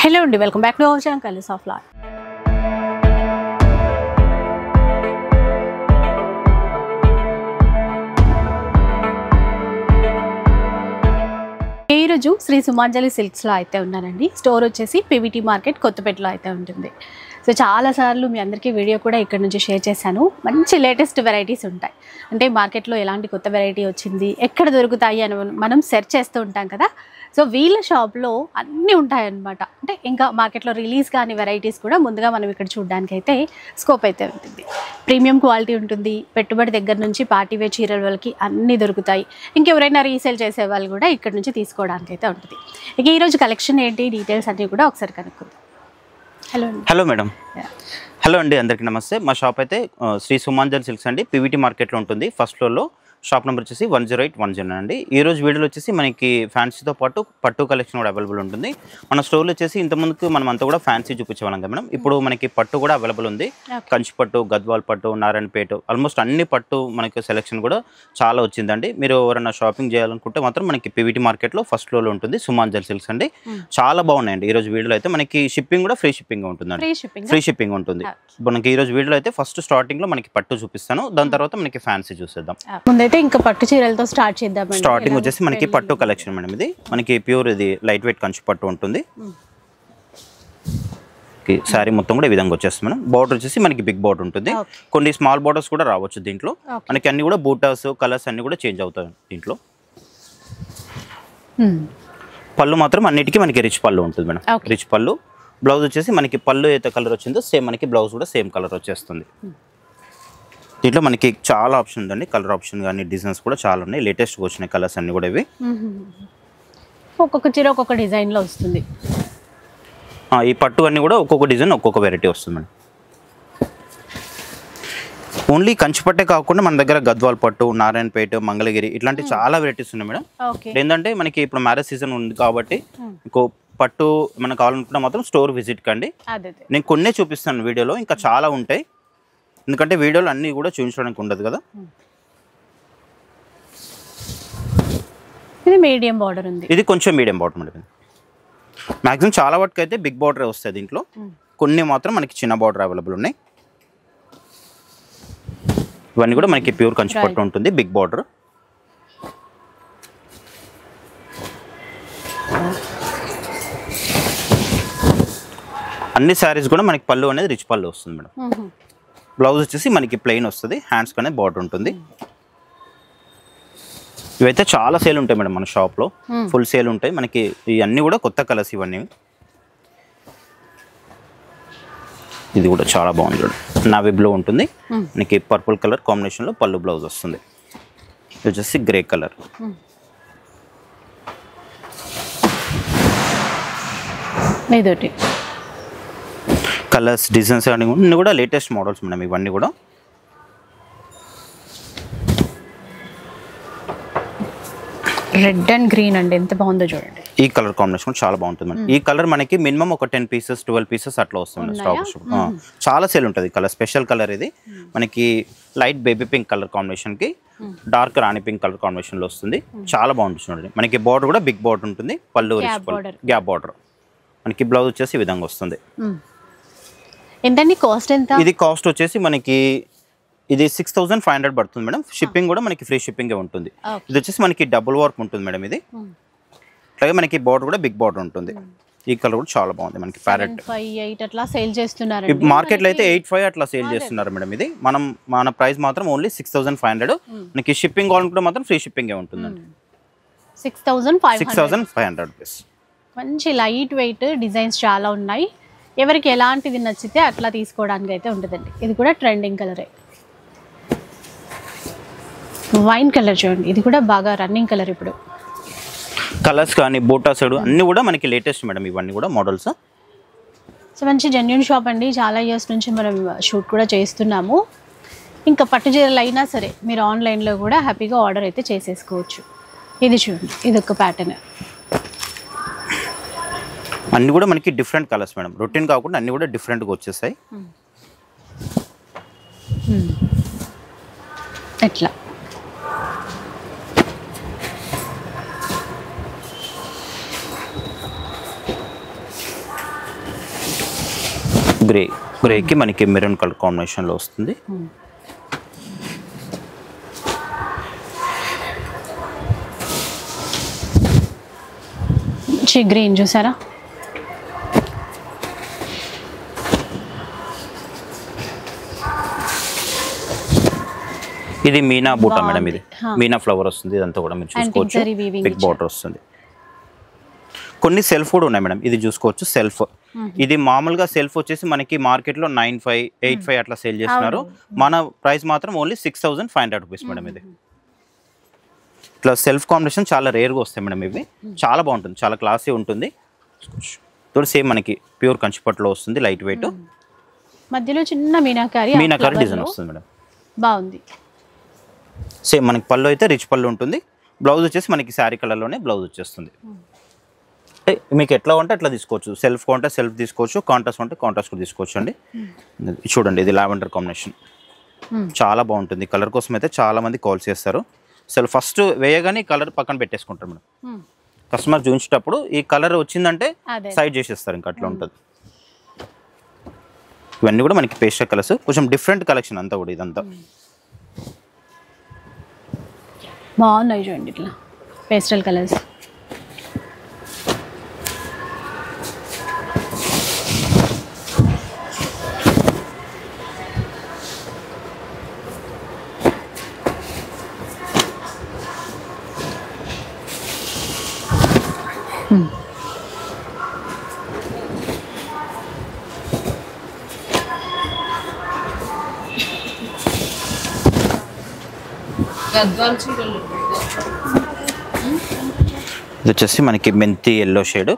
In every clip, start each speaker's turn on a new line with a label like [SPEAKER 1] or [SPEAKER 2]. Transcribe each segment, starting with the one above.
[SPEAKER 1] Hello అండి, welcome back to our channel colours of life. ఈరోజు శ్రీ సుమాంజలి సిల్క్స్లో అయితే ఉన్నానండి. స్టోర్ వచ్చేసి పీవీటీ మార్కెట్ కొత్తపేటలో అయితే ఉంటుంది. సో చాలాసార్లు మీ అందరికీ వీడియో కూడా ఇక్కడ నుంచి షేర్ చేశాను. మంచి లేటెస్ట్ వెరైటీస్ ఉంటాయి. అంటే మార్కెట్లో ఎలాంటి కొత్త వెరైటీ వచ్చింది, ఎక్కడ దొరుకుతాయి అని మనం సెర్చ్ చేస్తూ ఉంటాం కదా. సో వీళ్ళ షాప్లో అన్నీ ఉంటాయన్నమాట. అంటే ఇంకా మార్కెట్లో రిలీజ్ కాని వెరైటీస్ కూడా ముందుగా మనం ఇక్కడ చూడడానికి అయితే స్కోప్ అయితే ఉంటుంది. ప్రీమియం క్వాలిటీ ఉంటుంది. పెట్టుబడి దగ్గర నుంచి పార్టీ వేర్ చీరల వాళ్ళకి అన్నీ దొరుకుతాయి. ఇంకెవరైనా రీసేల్ చేసే వాళ్ళు కూడా ఇక్కడ నుంచి తీసుకోవడానికి అయితే ఉంటుంది. ఇక ఈరోజు కలెక్షన్ ఏంటి, డీటెయిల్స్ అన్నీ కూడా ఒకసారి కనుక్కుందాం.
[SPEAKER 2] Hello madam. హలో అండి, అందరికీ నమస్తే. మా షాప్ అయితే శ్రీ సుమాంజలి సిల్క్స్ అండి, పీవీటీ మార్కెట్లో ఉంటుంది. ఫస్ట్ ఫ్లోర్లో. షాప్ నెంబర్ వచ్చేసి 10810 అండి. ఈ రోజు వీడియోలో వచ్చేసి మనకి ఫ్యాన్సీతో పాటు పట్టు కలెక్షన్ కూడా అవైలబుల్ ఉంటుంది. మన స్టోర్లో వచ్చేసి ఇంతకుముందుకు మనం అంతా కూడా ఫ్యాన్సీ చూపించేవాళ్ళం కదా మేడం. ఇప్పుడు మనకి పట్టు కూడా అవైలబుల్ ఉంది. కంచి పట్టు, గద్వాల్ పట్టు, నారాయణపేట, ఆల్మోస్ట్ అన్ని పట్టు మనకి సెలెక్షన్ కూడా చాలా వచ్చిందండి. మీరు ఎవరైనా షాపింగ్ చేయాలనుకుంటే మాత్రం మనకి పీవీటీ మార్కెట్లో ఫస్ట్ ఫ్లోర్లో ఉంటుంది సుమాంజలి సిల్క్స్ అండి. చాలా బాగున్నాయండి. ఈ రోజు వీడియోలో అయితే మనకి షిప్పింగ్ కూడా ఫ్రీ షిప్పింగ్ ఉంటుందండి. ఫ్రీ షిప్పింగ్ ఉంటుంది. మనకి ఈ రోజు వీడియోలో అయితే ఫస్ట్ స్టార్టింగ్ లో మనకి పట్టు చూపిస్తాను, దాని తర్వాత మనకి ఫ్యాన్సీ చూసేద్దాం.
[SPEAKER 1] ఇంకా పట్టు చీరలతో స్టార్ట్ చేద్దాం.
[SPEAKER 2] స్టార్టింగ్ వచ్చేసి మనకి పట్టు కలెక్షన్ మేడం. ఇది మనకి ప్యూర్, ఇది లైట్ వెయిట్ కంచి పట్టు ఉంటుంది. శారీ మొత్తం కూడా ఈ విధంగా వచ్చేస్తుంది మేడం. బార్డర్ వచ్చేసి మనకి బిగ్ బార్డర్ ఉంటుంది. కొన్ని స్మాల్ బార్డర్స్ కూడా రావచ్చు దీంట్లో. మనకి అన్ని కూడా బూటాస్, కలర్స్ అన్ని కూడా చేంజ్ అవుతాయి దీంట్లో. పళ్ళు మాత్రం అన్నిటికీ మనకి రిచ్ పళ్ళు ఉంటుంది మేడం. రిచ్ పళ్ళు. బ్లౌజ్ వచ్చేసి మనకి పళ్ళు అయితే కలర్ వచ్చిందో సేమ్ మనకి బ్లౌజ్ కూడా సేమ్ కలర్ వచ్చేస్తుంది. దీంట్లో మనకి చాలా ఆప్షన్ ఉందండి. కలర్ ఆప్షన్ కానీ డిజైన్స్ కూడా చాలా ఉన్నాయి. లేటెస్ట్గా వచ్చిన కలర్స్ అన్ని కూడా ఇవి.
[SPEAKER 1] ఒక్కొక్క చీర ఒక్కొక్క డిజైన్లో వస్తుంది.
[SPEAKER 2] ఈ పట్టు అన్ని కూడా ఒక్కొక్క డిజైన్ ఒక్కొక్క వెరైటీ వస్తుంది మేడం. ఓన్లీ కంచి పట్టే కాకుండా మన దగ్గర గద్వాల్ పట్టు, నారాయణపేట, మంగళగిరి ఇట్లాంటి చాలా వెరైటీస్ ఉన్నాయి మేడం. ఏంటంటే మనకి ఇప్పుడు మ్యారేజ్ సీజన్ ఉంది కాబట్టి ఇంకో పట్టు మనకు కావాలనుకుంటే మాత్రం స్టోర్ విజిట్ కండి. నేను కొన్నే చూపిస్తాను వీడియోలో, ఇంకా చాలా ఉంటాయి. ఎందుకంటే వీడియోలో అన్నీ కూడా చూపించడానికి ఉండదు కదా.
[SPEAKER 1] ఇది మీడియం బార్డర్ ఉంది.
[SPEAKER 2] ఇది కొంచెం మీడియం బార్డర్ మేడం. మ్యాక్సిమం చాలా వాటికి అయితే బిగ్ బార్డర్ వస్తాయి దీంట్లో. కొన్ని మాత్రం మనకి చిన్న బార్డర్ అవైలబుల్ ఉన్నాయి. ఇవన్నీ కూడా మనకి ప్యూర్ కంచి పట్టు ఉంటుంది, బిగ్ బార్డర్. అన్ని శారీస్ కూడా మనకి పళ్ళు అనేది రిచ్ పళ్ళు వస్తుంది మేడం. బ్లౌజ్ వచ్చేసి మనకి ప్లెయిన్ వస్తుంది. హ్యాండ్స్ అనేది బార్డర్ ఉంటుంది. ఇవైతే చాలా సేల్ ఉంటాయి మేడం మన షాప్లో. ఫుల్ సేల్ ఉంటాయి మనకి. ఇవన్నీ కూడా కొత్త కలర్స్ ఇవన్నీ. ఇది కూడా చాలా బాగుంది చూడండి. నావీ బ్లూ ఉంటుంది. మనకి పర్పుల్ కలర్ కాంబినేషన్లో పళ్ళు బ్లౌజ్ వస్తుంది. ఇది వచ్చేసి గ్రే కలర్.
[SPEAKER 1] ఇదొకటి
[SPEAKER 2] కలర్స్, డిజైన్స్ అన్నీ కూడా లేటెస్ట్ మోడల్స్ మేడం ఇవన్నీ కూడా.
[SPEAKER 1] రెడ్ అండ్ గ్రీన్ అండి, ఎంత బాగుందో చూడండి.
[SPEAKER 2] ఈ కలర్ కాంబినేషన్ చాలా బాగుంటుంది మేడం. ఈ కలర్ మనకి మినిమం ఒక 10 పీసెస్ 12 పీసెస్ అట్లా వస్తుంది స్టాక్. చాలా సేల్ ఉంటుంది కలర్. స్పెషల్ కలర్ ఇది మనకి లైట్ బేబీ పింక్ కలర్ కాంబినేషన్కి డార్క్ రాణి పింక్ కలర్ కాంబినేషన్లో వస్తుంది. చాలా బాగుంటుంది చూడండి. మనకి బార్డర్ కూడా బిగ్ బార్డర్ ఉంటుంది. పళ్ళు గ్యాప్ బార్డర్. మనకి బ్లౌజ్ వచ్చేసి ఈ విధంగా వస్తుంది.
[SPEAKER 1] ఎంతండి కాస్ట్? ఎంత
[SPEAKER 2] ఇది కాస్ట్ వచ్చేసి మనకి ఇది 6500 పడుతుంది మేడం. షిప్పింగ్ కూడా మనకి ఫ్రీ షిప్పింగ్ ఉంటుంది. ఇది వచ్చేసి మనకి డబుల్ వర్క్ ఉంటుంది మేడం. ఇది అలాగే మనకి బార్డర్ కూడా బిగ్ బార్డర్ ఉంటుంది. ఈ కలర్ కూడా చాలా బాగుంది. మనకి ప్యారెట్
[SPEAKER 1] 5-8 అట్లా సేల్ చేస్తున్నారు.
[SPEAKER 2] మార్కెట్లో అయితే 8-5 అట్లా సేల్ చేస్తున్నారు మేడం. ఇది మన ప్రైస్ మాత్రం ఓన్లీ 6500. మనకి షిప్పింగ్ కావాలనుకుంటే మాత్రం ఫ్రీ షిప్పింగ్ ఉంటుందండి.
[SPEAKER 1] 6500
[SPEAKER 2] రూపీస్.
[SPEAKER 1] మంచి లైట్ వెయిట్ డిజైన్స్ చాలా ఉన్నాయి. ఎవరికి ఎలాంటిది నచ్చితే అట్లా తీసుకోవడానికి అయితే ఉంటుందండి. ఇది కూడా ట్రెండింగ్ కలరే. వైన్ కలర్ చూడండి, ఇది కూడా బాగా రన్నింగ్ కలర్. ఇప్పుడు
[SPEAKER 2] కలర్స్ కానీ బూటా సైడ్ అన్ని కూడా మనకి లేటెస్ట్ మేడం. ఇవన్నీ కూడా మోడల్స్.
[SPEAKER 1] సో మంచి జెన్యూన్ షాప్ అండి. చాలా ఇయర్స్ నుంచి మనం షూట్ కూడా చేస్తున్నాము. ఇంకా పట్టు చీరలు అయినా సరే మీరు ఆన్లైన్లో కూడా హ్యాపీగా ఆర్డర్ అయితే చేసేసుకోవచ్చు. ఇది చూడండి, ఇది ఒక ప్యాటర్న్.
[SPEAKER 2] అన్ని కూడా మనకి డిఫరెంట్ కలర్స్ మేడం. రొటీన్ కాకుండా అన్ని కూడా డిఫరెంట్గా వచ్చేసాయి.
[SPEAKER 1] ఎట్లా
[SPEAKER 2] గ్రేకి మనకి మెరూన్ కలర్ కాంబినేషన్లో వస్తుంది.
[SPEAKER 1] గ్రీన్ చూసారా,
[SPEAKER 2] ఇది మీనా బూటా మేడం, ఇది మీనా ఫ్లవర్ వస్తుంది. ఇదంతా కూడా మీరు చూసుకోవచ్చు, బిగ్ బార్డర్ వస్తుంది. కొన్ని సెల్ఫ్ కూడా ఉన్నాయి మేడం, ఇది చూసుకోవచ్చు సెల్ఫ్. ఇది మామూలుగా సెల్ఫ్ వచ్చేసి మనకి మార్కెట్లో 95, 85 అట్లా సేల్ చేస్తున్నారు. మన ప్రైస్ మాత్రం ఓన్లీ 6500 రూపీస్ మేడం. ఇది ఇట్లా సెల్ఫ్ కాంబినేషన్ చాలా రేర్గా వస్తాయి మేడం. ఇవి చాలా బాగుంటుంది, చాలా క్లాసీ ఉంటుంది. తోడు సేమ్ మనకి ప్యూర్ కంచిపట్టులో వస్తుంది, లైట్ వెయిట్.
[SPEAKER 1] మధ్యలో చిన్న మీనాకారి
[SPEAKER 2] డిజైన్ వస్తుంది మేడం,
[SPEAKER 1] బాగుంది.
[SPEAKER 2] సేమ్ మనకి పళ్ళు అయితే రిచ్ పళ్ళు ఉంటుంది. బ్లౌజ్ వచ్చేసి మనకి శారీ కలర్లోనే బ్లౌజ్ వచ్చేస్తుంది. మీకు ఎట్లా ఉంటే అట్లా తీసుకోవచ్చు. సెల్ఫ్ కొంటే సెల్ఫ్ తీసుకోవచ్చు, కాంట్రాస్ట్ ఉంటే కాంట్రాస్ట్ కూడా తీసుకోవచ్చు అండి. చూడండి, ఇది లావెండర్ కాంబినేషన్ చాలా బాగుంటుంది. కలర్ కోసం అయితే చాలా మంది కాల్ చేస్తారు. అసలు ఫస్ట్ వేయగానే ఈ కలర్ పక్కన పెట్టేసుకుంటారు మేడం. కస్టమర్ చూపించేటప్పుడు ఈ కలర్ వచ్చిందంటే సైడ్ చేసేస్తారు, ఇంకా అట్లా ఉంటుంది. ఇవన్నీ కూడా మనకి పేస్టల్ కలర్స్, కొంచెం డిఫరెంట్ కలెక్షన్ అంతా కూడా. ఇదంతా
[SPEAKER 1] బాగున్నాయి చూడండి, ఇట్లా పేస్టల్ కలర్స్.
[SPEAKER 2] ఇది వచ్చేసి మనకి మెంతి ఎల్లో షేడ్.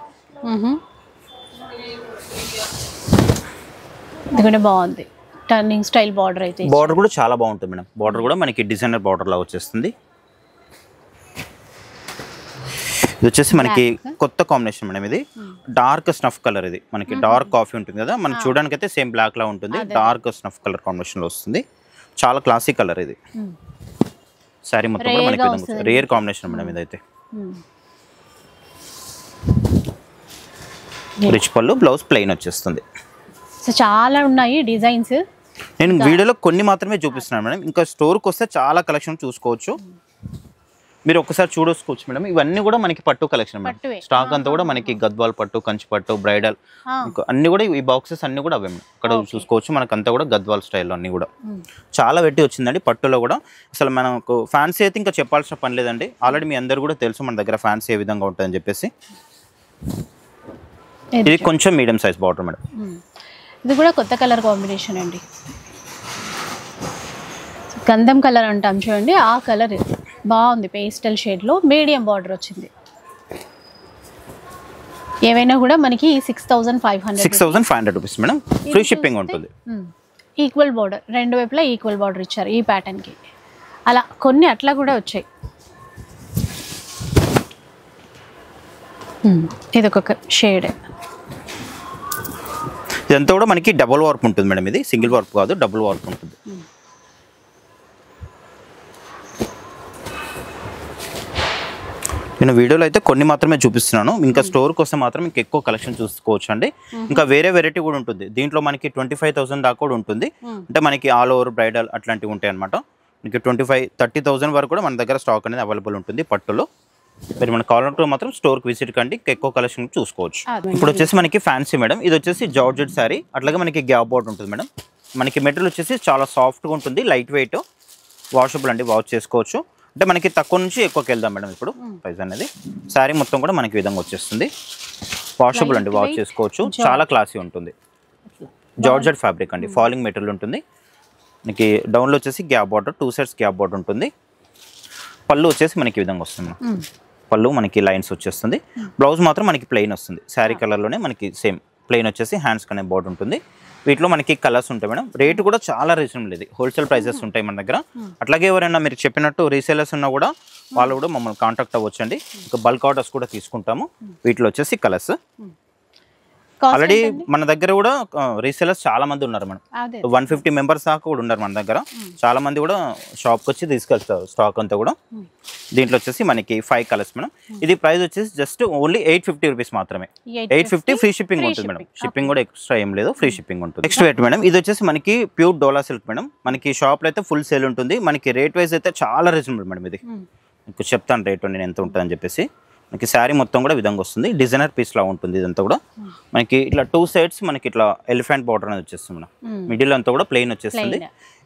[SPEAKER 1] ఇది కూడా బాగుంది, టర్నింగ్ స్టైల్ బార్డర్ అయితే.
[SPEAKER 2] బార్డర్ కూడా చాలా బాగుంటుంది మేడం. బార్డర్ కూడా మనకి డిజైనర్ బార్డర్ లాగా వచ్చేస్తుంది. ఇది వచ్చేసి మనకి కొత్త కాంబినేషన్ మేడం. ఇది డార్క్ స్నఫ్ కలర్. ఇది మనకి డార్క్ కాఫీ ఉంటుంది కదా, మనకి చూడడానికి అయితే సేమ్ బ్లాక్ లా ఉంటుంది. డార్క్ స్నఫ్ కలర్ కాంబినేషన్ లో వస్తుంది. చాలా క్లాసిక్ కలర్ ఇది. సారీ మొత్తం కూడా మనకి రేర్ కాంబినేషన్ మేడం. ఇదైతే రిచ్ పళ్ళు, బ్లౌజ్ ప్లెయిన్ వచ్చేస్తుంది.
[SPEAKER 1] సో చాలా ఉన్నాయి డిజైన్స్.
[SPEAKER 2] నేను వీడియోలో కొన్ని మాత్రమే చూపిస్తున్నాను మేడం. ఇంకా స్టోర్కి వస్తే చాలా కలెక్షన్ చూసుకోవచ్చు. మీరు ఒకసారి చూడొచ్చుకోవచ్చు మేడం. ఇవన్నీ కూడా మనకి పట్టు కలెక్షన్ మేడం. స్టాక్ అంతా కూడా మనకి గద్వాల్ పట్టు, కంచి పట్టు, బ్రైడల్ అన్ని కూడా ఈ బాక్సెస్ అన్ని కూడా అవే మేడం. ఇక్కడ చూసుకోవచ్చు, మనకంతా కూడా గద్వాల్ స్టైల్లో అన్ని కూడా చాలా వెట్టి వచ్చిందండి. పట్టులో కూడా అసలు మనకు ఫ్యాన్సీ అయితే ఇంకా చెప్పాల్సిన పని లేదండి. ఆల్రెడీ మీ అందరు కూడా తెలుసు మన దగ్గర ఫ్యాన్సీ ఏ విధంగా ఉంటుందని చెప్పేసి. ఇది కొంచెం మీడియం సైజ్ బార్డర్ మేడం.
[SPEAKER 1] ఇది కూడా కొత్త కలర్ కాంబినేషన్ అండి, గంధం కలర్ అంటాం చూడండి, ఆ కలర్ బాగుంది. పేస్టల్ షేడ్లో మీడియం బార్డర్ వచ్చింది. ఏవైనా కూడా మనకి 6500
[SPEAKER 2] రూపీస్ మేడం. ఫ్రీ షిప్పింగ్ ఉంటుంది.
[SPEAKER 1] ఈక్వల్ బార్డర్, రెండు వైపులా ఈక్వల్ బార్డర్ ఇచ్చారు ఈ ప్యాటర్న్కి. అలా కొన్ని అట్లా కూడా వచ్చాయి. ఇది ఒక షేడ్.
[SPEAKER 2] ఇదంతా కూడా మనకి డబుల్ వార్ప్ ఉంటుంది మేడం. ఇది సింగిల్ వార్ప్ కాదు, డబుల్ వార్ప్ ఉంటుంది. నేను వీడియోలో అయితే కొన్ని మాత్రమే చూపిస్తున్నాను. ఇంకా స్టోర్కి వస్తే మాత్రం ఇంకా ఎక్కువ కలెక్షన్ చూసుకోవచ్చు అండి. ఇంకా వేరే వెరైటీ కూడా ఉంటుంది. దీంట్లో మనకి 25,000 దాకా కూడా ఉంటుంది. అంటే మనకి ఆల్ ఓవర్ బ్రైడల్ అట్లాంటివి ఉంటాయి అనమాట. మనకి 25-30,000 వరకు కూడా మన దగ్గర స్టాక్ అనేది అవైలబుల్ ఉంటుంది పట్టులో. మీరు మనకు కావాలంటే మాత్రం స్టోర్కి విజిట్ కండి, ఎక్కువ కలెక్షన్ చూసుకోవచ్చు. ఇప్పుడు వచ్చేసి మనకి ఫ్యాన్సీ మేడం. ఇది వచ్చేసి జార్జెట్ శారీ, అట్లాగే మనకి గ్యాప్ బోర్డ్ ఉంటుంది మేడం. మనకి మెటీరియల్ వచ్చేసి చాలా సాఫ్ట్గా ఉంటుంది, లైట్ వెయిట్, వాషబుల్ అండి, వాష్ చేసుకోవచ్చు. అంటే మనకి తక్కువ నుంచి ఎక్కువకి వెళ్దాం మేడం. ఇప్పుడు ప్రైస్ అనేది శారీ మొత్తం కూడా మనకి విధంగా వచ్చేస్తుంది. వాషబుల్ అండి, వాష్ చేసుకోవచ్చు. చాలా క్లాసీ ఉంటుంది. జార్జెట్ ఫ్యాబ్రిక్ అండి, ఫాలింగ్ మెటీరియల్ ఉంటుంది. మనకి డౌన్లో వచ్చేసి gap border, 2 sides gap border ఉంటుంది. పళ్ళు వచ్చేసి మనకి విధంగా వస్తుంది. పళ్ళు మనకి లైన్స్ వచ్చేస్తుంది. బ్లౌజ్ మాత్రం మనకి ప్లెయిన్ వస్తుంది. శారీ కలర్లోనే మనకి సేమ్ ప్లెయిన్ వచ్చేసి హ్యాండ్స్ కనే బార్డర్ ఉంటుంది. వీటిలో మనకి కలర్స్ ఉంటాయి మేడం. రేటు కూడా చాలా రీజనబుల్. ఇది హోల్సేల్ ప్రైసెస్ ఉంటాయి మన దగ్గర. అట్లాగే ఎవరైనా మీరు చెప్పినట్టు రీసేలర్స్ ఉన్నా కూడా వాళ్ళు కూడా మమ్మల్ని కాంటాక్ట్ అవ్వచ్చండి. ఇంకా బల్క్ ఆర్డర్స్ కూడా తీసుకుంటాము. వీటిలో వచ్చేసి కలర్స్ ఆల్రెడీ మన దగ్గర కూడా రీసెలర్స్ చాలా మంది ఉన్నారు మేడం.
[SPEAKER 1] అదే
[SPEAKER 2] 150 మెంబర్స్ దాకా కూడా ఉన్నారు మన దగ్గర. చాలా మంది కూడా షాప్కి వచ్చి తీసుకెళ్తారు స్టాక్ అంతా కూడా. దీంట్లో వచ్చేసి మనకి 5 కలర్స్ మేడం. ఇది ప్రైస్ వచ్చేసి జస్ట్ ఓన్లీ 850 రూపీస్ మాత్రమే. 850 ఫ్రీ షిప్పింగ్ ఉంటుంది మేడం. షిప్పింగ్ కూడా ఎక్స్ట్రా ఏం లేదు, ఫ్రీ షిప్పింగ్ ఉంటుంది. నెక్స్ట్ వెయిట్ మేడం, ఇది వచ్చేసి మనకి ప్యూర్ డోలా సిల్క్ మేడం. మనకి షాప్లో అయితే ఫుల్ సేల్ ఉంటుంది. మనకి రేట్ వైజ్ అయితే చాలా రీజనబుల్ మేడం. ఇది మీకు చెప్తాను రేట్ నేను ఎంత ఉంటుందని చెప్పేసి. మనకి శారీ మొత్తం కూడా విధంగా వస్తుంది, డిజైనర్ పీస్ లా ఉంటుంది. ఇదంతా కూడా మనకి ఇట్లా 2 సైడ్స్ మనకి ఇట్లా ఎలిఫెంట్ బార్డర్ అనేది వచ్చేస్తుంది మేడం. మిడిల్ అంతా కూడా ప్లెయిన్ వచ్చేస్తుంది.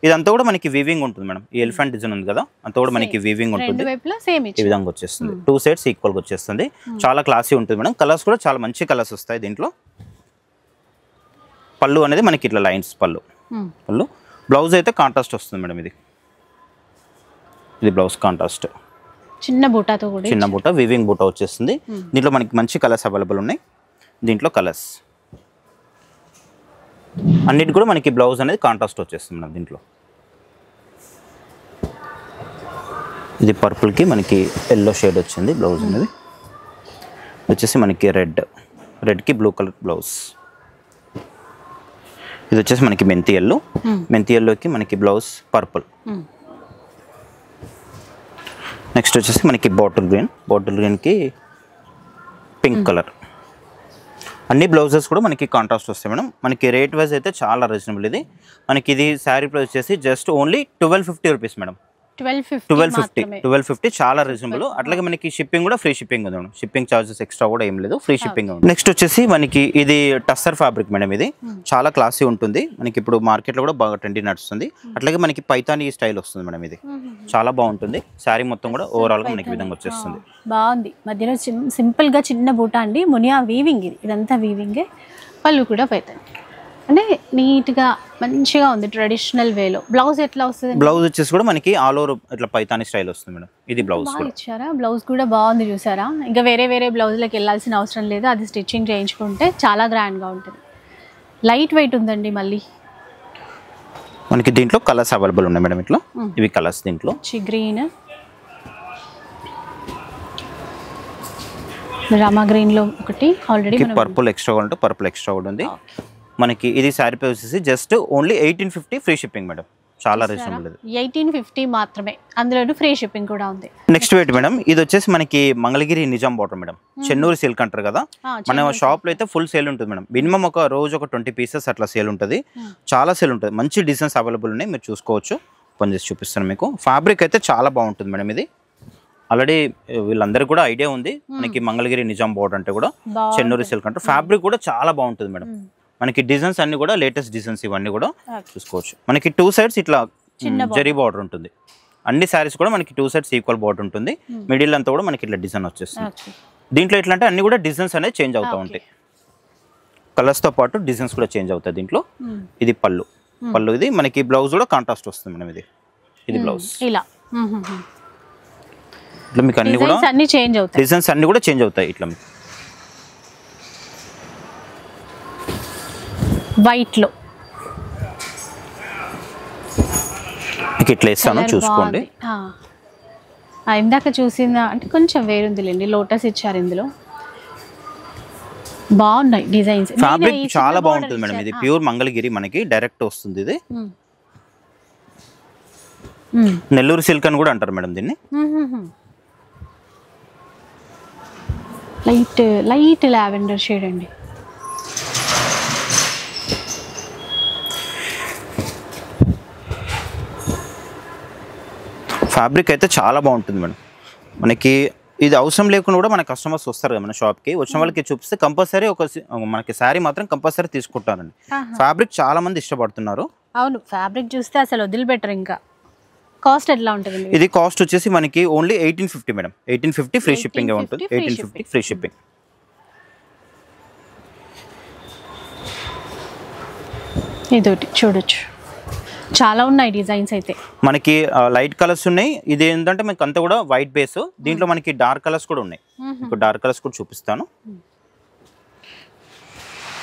[SPEAKER 2] ఇదంతా కూడా మనకి వీవింగ్ ఉంటుంది మేడం. ఈ ఎలిఫెంట్ డిజైన్ ఉంది కదా, అంతా కూడా మనకి వీవింగ్ ఉంటుంది. ఈ విధంగా వచ్చేస్తుంది, 2 సైడ్స్ ఈక్వల్ గా వచ్చేస్తుంది. చాలా క్లాసీ ఉంటుంది మేడం. కలర్స్ కూడా చాలా మంచి కలర్స్ వస్తాయి దీంట్లో. పళ్ళు అనేది మనకి ఇట్లా లైన్స్ పళ్ళు. బ్లౌజ్ అయితే కాంట్రాస్ట్ వస్తుంది మేడం. ఇది బ్లౌజ్ కాంట్రాస్ట్,
[SPEAKER 1] చిన్న బూటాతో కూడా,
[SPEAKER 2] చిన్న బూట వీవింగ్ బూట వచ్చేస్తుంది. దీంట్లో మనకి మంచి కలర్స్ అవైలబుల్ ఉన్నాయి. దీంట్లో కలర్స్ అన్నిటి కూడా మనకి బ్లౌజ్ అనేది కాంట్రాస్ట్ వచ్చేస్తుంది మేడం. దీంట్లో ఇది పర్పుల్కి మనకి ఎల్లో షేడ్ వచ్చింది బ్లౌజ్ అనేది. వచ్చేసి మనకి రెడ్కి బ్లూ కలర్ బ్లౌజ్. ఇది వచ్చేసి మనకి మెంతి ఎల్లోకి మనకి బ్లౌజ్ పర్పుల్. నెక్స్ట్ వచ్చేసి మనకి బాటిల్ గ్రీన్కి పింక్ కలర్. అన్ని బ్లౌజెస్ కూడా మనకి కాంట్రాస్ట్ వస్తాయి మేడం. మనకి రేట్ వైజ్ అయితే చాలా రీజనబుల్. ఇది మనకి ఇది శారీ ప్రైస్ వచ్చేసి జస్ట్ ఓన్లీ 1250 రూపీస్ మేడం. 1250 చాలా రీజనబుల్. అట్లాగే మనకి షిప్పింగ్ కూడా ఫ్రీ షిప్పింగ్ ఉంది మేడం. షిప్పింగ్ చార్జెస్ ఎక్స్ట్రా కూడా ఏం లేదు, ఫ్రీ షిప్పింగ్ ఉంది. నెక్స్ట్ వచ్చేసి మనకి ఇది టస్సర్ ఫ్యాబ్రిక్ మేడం. ఇది చాలా క్లాసీ ఉంటుంది. మనకి ఇప్పుడు మార్కెట్లో కూడా బాగా ట్రెండీ నడుస్తుంది. అట్లాగే మనకి పైతానీ స్టైల్ వస్తుంది మేడం. ఇది చాలా బాగుంటుంది. శారీ మొత్తం కూడా ఓవరాల్ గా మనకి విధంగా వచ్చేస్తుంది.
[SPEAKER 1] బాగుంది. మధ్యలో సింపుల్ గా చిన్న బూటా అండి, మునియా వీవింగ్. ఇదంతా వీవింగే. పళ్ళు కూడా పైతానీ అంటే నీట్ గా మంచిగా ఉంది, ట్రెడిషనల్ వేలో. బ్లౌజ్ ఎట్లా వస్తుంది?
[SPEAKER 2] బ్లౌజ్ వచ్చేసి కూడా మనకి ఆల్ ఓవర్ ఇట్లా పైతానీ స్టైల్ వస్తుంది మేడం. ఇది బ్లౌజ్ కూడా
[SPEAKER 1] ఇచ్చారా. బ్లౌజ్ కూడా బాగుంది చూసారా. ఇంకా వేరే బ్లౌజ్లకు వెళ్ళాల్సిన అవసరం లేదు, అది స్టిచ్చింగ్ చేయించుకుంటే చాలా గ్రాండ్ గా ఉంటుంది. లైట్ వెయిట్ ఉందండి. మళ్ళీ
[SPEAKER 2] మనకి దీంట్లో కలర్స్ అవైలబుల్ ఉన్నాయి మేడం. ఇట్లా ఇవి కలర్స్ దీంట్లో
[SPEAKER 1] గ్రీన్, రామా గ్రీన్ లో ఒకటి, ఆల్రెడీ
[SPEAKER 2] పర్పుల్ ఎక్స్ట్రా అంటే పర్పుల్ ఎక్స్ట్రా కూడా ఉంది మనకి. ఇది శారీ ప్రైస్ వచ్చేసి just only 1850 free shipping madam. చాలా రీజనబుల్.
[SPEAKER 1] 1850 మాత్రమే, అందులో ఫ్రీ షిప్పింగ్ కూడా ఉంది.
[SPEAKER 2] నెక్స్ట్ వెయిట్ మేడం, ఇది వచ్చేసి మనకి Mangalagiri Nizam border madam. Chennur silk అంటారు కదా, మన షాప్ లో అయితే ఫుల్ సేల్ ఉంటుంది మేడం. మినిమం ఒక రోజు ఒక 20 పీసెస్ అట్లా సేల్ ఉంటుంది. చాలా సేల్ ఉంటుంది. మంచి డిజైన్స్ అవైలబుల్ ఉన్నాయి, మీరు చూసుకోవచ్చు. ఓపెన్ చేసి చూపిస్తాను మీకు. ఫ్యాబ్రిక్ అయితే చాలా బాగుంటుంది మేడం. ఇది ఆల్రెడీ వీళ్ళందరికీ కూడా ఐడియా ఉంది. మనకి మంగళగిరి నిజాం బార్డర్ అంటే కూడా చెన్నూరు సిల్క్ అంటారు. ఫ్యాబ్రిక్ కూడా చాలా బాగుంటుంది మేడం. మనకి డిజైన్స్ అన్ని కూడా లేటెస్ట్ డిజైన్స్ ఇవన్నీ కూడా చూసుకోవచ్చు. మనకి 2 సైడ్స్ ఇట్లా జరీ బార్డర్ ఉంటుంది. అన్ని శారీస్ కూడా మనకి 2 సైడ్స్ ఈక్వల్ బార్డర్ ఉంటుంది. మిడిల్ అంతా కూడా మనకి ఇట్లా డిజైన్ వచ్చేస్తుంది. దీంట్లో ఎట్లా అంటే అన్ని కూడా డిజైన్స్ అనేది చేంజ్ అవుతూ ఉంటాయి. కలర్స్ తో పాటు డిజైన్స్ కూడా చేంజ్ అవుతాయి దీంట్లో. ఇది పళ్ళు. ఇది మనకి బ్లౌజ్ కూడా కాంట్రాస్ట్ వస్తుంది మేడం. ఇది బ్లౌజ్. ఇట్లా మీకు అన్ని కూడా డిజైన్స్ అన్ని కూడా చేంజ్ అవుతాయి. ఇట్లా మీకు
[SPEAKER 1] వైట్ లో
[SPEAKER 2] ఇట్లా ఇస్తాను చూసుకోండి.
[SPEAKER 1] ఇందాక చూసిందా అంటే కొంచెం వేరుందిలేండి. లోటస్ ఇచ్చారు ఇందులో. బాగున్నాయి డిజైన్స్.
[SPEAKER 2] ఫ్యాబ్రిక్ చాలా బాగుంటుంది మేడం. ఇది ప్యూర్ మంగళగిరి మనకి డైరెక్ట్ వస్తుంది. ఇది నెల్లూరు సిల్క్ అని కూడా అంటారు మేడం దీన్ని.
[SPEAKER 1] లైట్ లావెండర్ షేడ్ అండి.
[SPEAKER 2] ఫ్యాబ్రిక్ అయితే చాలా బాగుంటుంది మేడం. మనకి ఇది అవసరం లేకుండా కూడా మన కస్టమర్స్ వస్తారు కదా మన షాప్కి. వచ్చిన వాళ్ళకి చూపిస్తే కంపల్సరీ మనకి శారీ మాత్రం కంపల్సరీ తీసుకుంటారండి. ఫ్యాబ్రిక్ చాలా మంది ఇష్టపడుతున్నారు.
[SPEAKER 1] అవును, ఫ్యాబ్రిక్ చూస్తే అసలు వదిలిపెట్టరు. ఇంకా కాస్ట్ ఎట్లా ఉంటుంది?
[SPEAKER 2] ఇది కాస్ట్ వచ్చేసి మనకి ఓన్లీ 1850 మేడం. 1850 ఫ్రీ షిప్పింగ్ ఉంటుంది. 1850 ఫ్రీ షిప్పింగ్.
[SPEAKER 1] ఇదొకటి చూడొచ్చు. చాలా ఉన్నాయి డిజైన్స్ అయితే.
[SPEAKER 2] మనకి లైట్ కలర్స్ ఉన్నాయి. ఇది ఏంటంటే మనకి అంతా కూడా వైట్ బేస్. దీంట్లో మనకి డార్క్ కలర్స్ కూడా ఉన్నాయి. మీకు డార్క్ కలర్స్ కూడా చూపిస్తాను.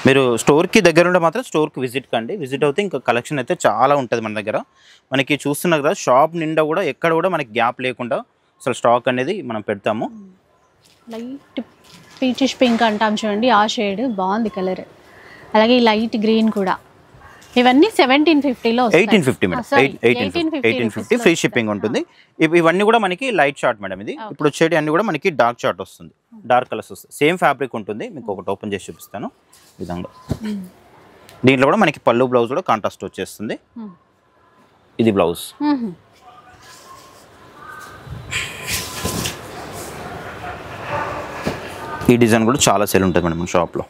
[SPEAKER 2] మీరు స్టోర్కి దగ్గర ఉంటే మాత్రం స్టోర్కి విజిట్ కండి. విజిట్ అవుతే ఇంకా కలెక్షన్ అయితే చాలా ఉంటుంది మన దగ్గర. మనకి చూస్తున్నారు కదా షాప్ నిండా కూడా ఎక్కడ కూడా మనకి గ్యాప్ లేకుండా అసలు స్టాక్ అనేది మనం పెడతాము.
[SPEAKER 1] లైట్ పీచిష్ పింక్ అంటాం చూడండి, ఆ షేడ్ బాగుంది కలర్. అలాగే ఈ లైట్ గ్రీన్ కూడా, ఇవన్నీ 1750లో
[SPEAKER 2] 1850 మేడం. 1850 ఫ్రీ షిప్పింగ్ ఉంటుంది. ఇవన్నీ కూడా మనకి లైట్ షార్ట్ మేడం. ఇది ఇప్పుడు వచ్చేటి అన్ని కూడా మనకి డార్క్ షార్ట్ వస్తుంది, డార్క్ కలర్స్ వస్తుంది. సేమ్ ఫ్యాబ్రిక్ ఉంటుంది. మీకు ఒకటి ఓపెన్ చేసి చూపిస్తాను ఈ విధంగా. దీంట్లో కూడా మనకి పళ్ళు బ్లౌజ్ కూడా కాంట్రాస్ట్ వచ్చేస్తుంది. ఇది బ్లౌజ్. ఈ డిజైన్ కూడా చాలా సేల్ ఉంటుంది మేడం మన షాప్లో.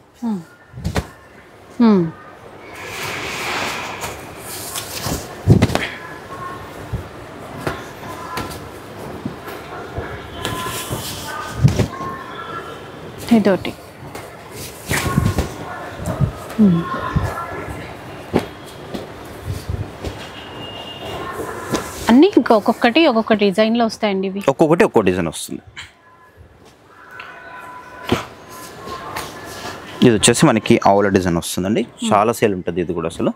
[SPEAKER 1] ఇదోటి అన్ని ఒక్కొక్కటి ఒక్కొక్క డిజైన్లో వస్తాయండి. ఇవి
[SPEAKER 2] ఒక్కొక్కటి ఒక్కో డిజైన్ వస్తుంది. ఇది వచ్చేసి మనకి ఆవుల డిజైన్ వస్తుందండి. చాలా సేల్ ఉంటుంది ఇది కూడా అసలు.